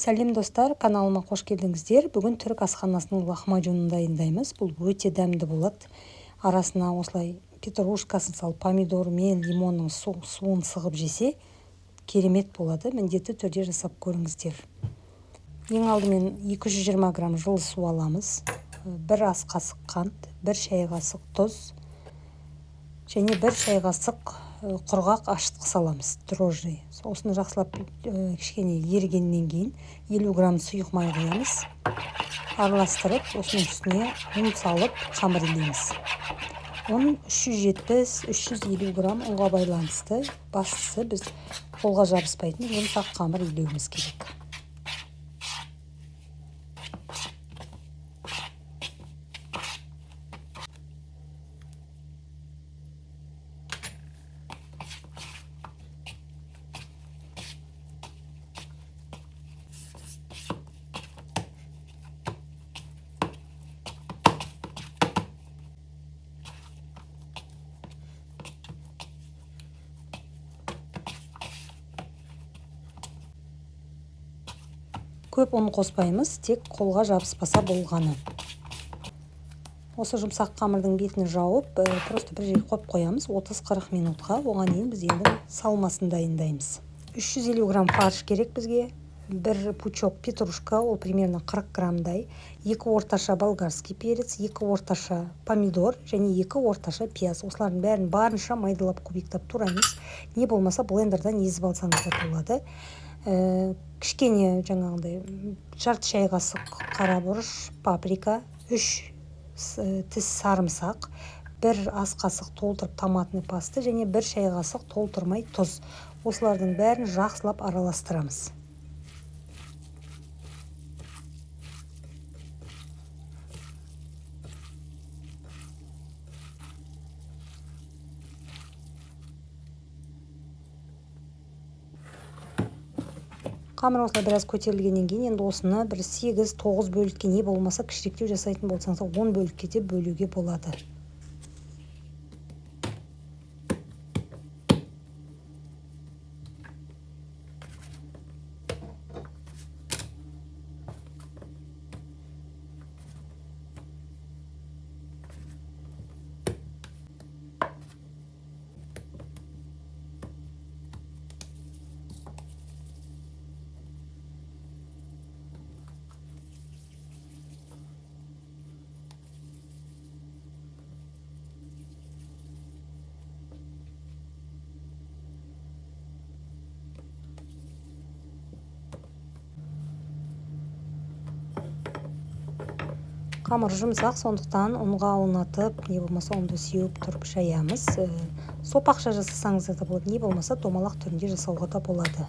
Сәлем достар, каналыма қош келдіңіздер. Бүгін түрік асханасының лахмачунын дайындаймыз. Бұл өте дәмді болады. Арасына осылай петрушкасын салып, помидор мен лимонның суын сығып жесе керемет болады. Міндетті түрде жасап көріңіздер. Ең алдымен 220 грамм жылы су аламыз. 1 ас қасық қант, 1 шай қасық тұз және 1 шай қасық құрғақ ашытқы саламыз, дрожжи. Осыны жақсылап кішкене ерігеннен кейін 50 грамм сұйық май құямыз. Араластырып, осының үстіне ұн салып қамыр илейміз. Оның 370-350 грамм ұнға байланысты. Бастысы біз қолға жабыспайтын жұмсақ қамыр илеуіміз керек. Көп ұн қоспаймыз, тек қолға жабыспаса болғаны. Осы жұмсақ қамырдың бетін жауып, просто бір жерге қойып қоямыз 30-40 минутқа. Оған дейін біз енді салмасын дайындаймыз. 350 грамм фарш керек бізге. 1 пучок петрушка, ол примерно 40 граммдай. 2 орташа болгарский перец, 2 орташа помидор және 2 орташа пияз. Осылардың бәрін барынша майдалап кубиктап тураймыз. Не болмаса блендердан езіп алсаңыз да болады. Кішкене жаңағыдай жарты шай қасық қара бұрыш, паприка, 3 тіс сарымсақ, 1 ас қасық толтырып томатный паста және 1 шай қасық толтырмай тұз. Осылардың бәрін жақсылап араластырамыз. Қамыр осылай біраз көтерілгеннен кейін енді осыны бір 8-9 бөлікке, не болмаса кішіректеу жасайтын болсаңыз 10 бөлікке де бөлуге болады. Қамыр жұмсақ, сондықтан ұнға аунатып, не болмаса ұнды сеуіп тұрып жаямыз. Сопақша жасасаңыз да болады, не болмаса домалақ түрінде жасауға да болады.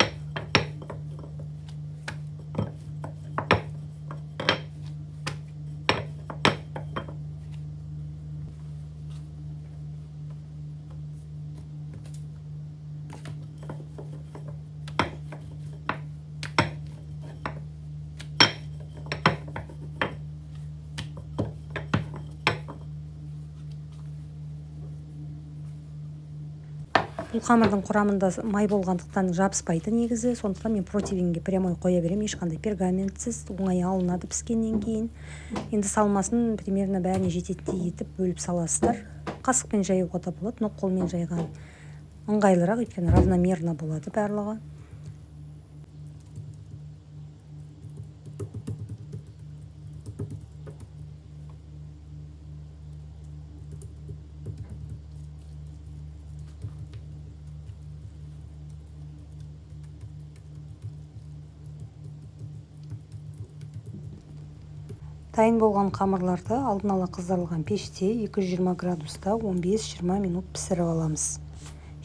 Бұл қамырдың құрамында май болғандықтан жабыспайды негізі, сондықтан мен противеньге прямой қоя беремін, ешқандай пергаментсіз, оңай алынады піскеннен кейін. Енді салмасын примерно бәріне жететіндей етіп бөліп саласыздар. Қасықпен жаюға да болады, но қолмен жайған ыңғайлырақ, өйткені равномерно болады барлығы. Дайын болған қамырларды алдын ала қыздырылған пеште 220 градуста 15-20 минут пісіріп аламыз.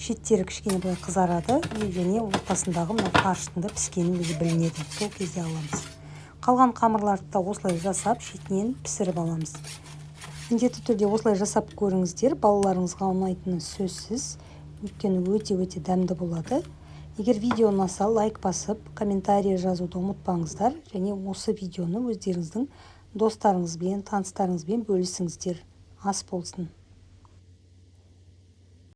Шеттері кішкене былай қызарады және ортасындағы фарштың да піскені өзі білінеді. Сол кезде аламыз. Қалған қамырларды да осылай жасап шетінен пісіріп аламыз. Міндетті түрде осылай жасап көріңіздер, балаларыңызға ұнайтыны сөзсіз, өйткені өте дәмді болады. Егер видео ұнаса, лайк басып, комментарий жазуды ұмытпаңыздар және осы видеоны өздеріңіздің достарыңызбен, таныстарыңызбен бөлісіңіздер. Ас болсын.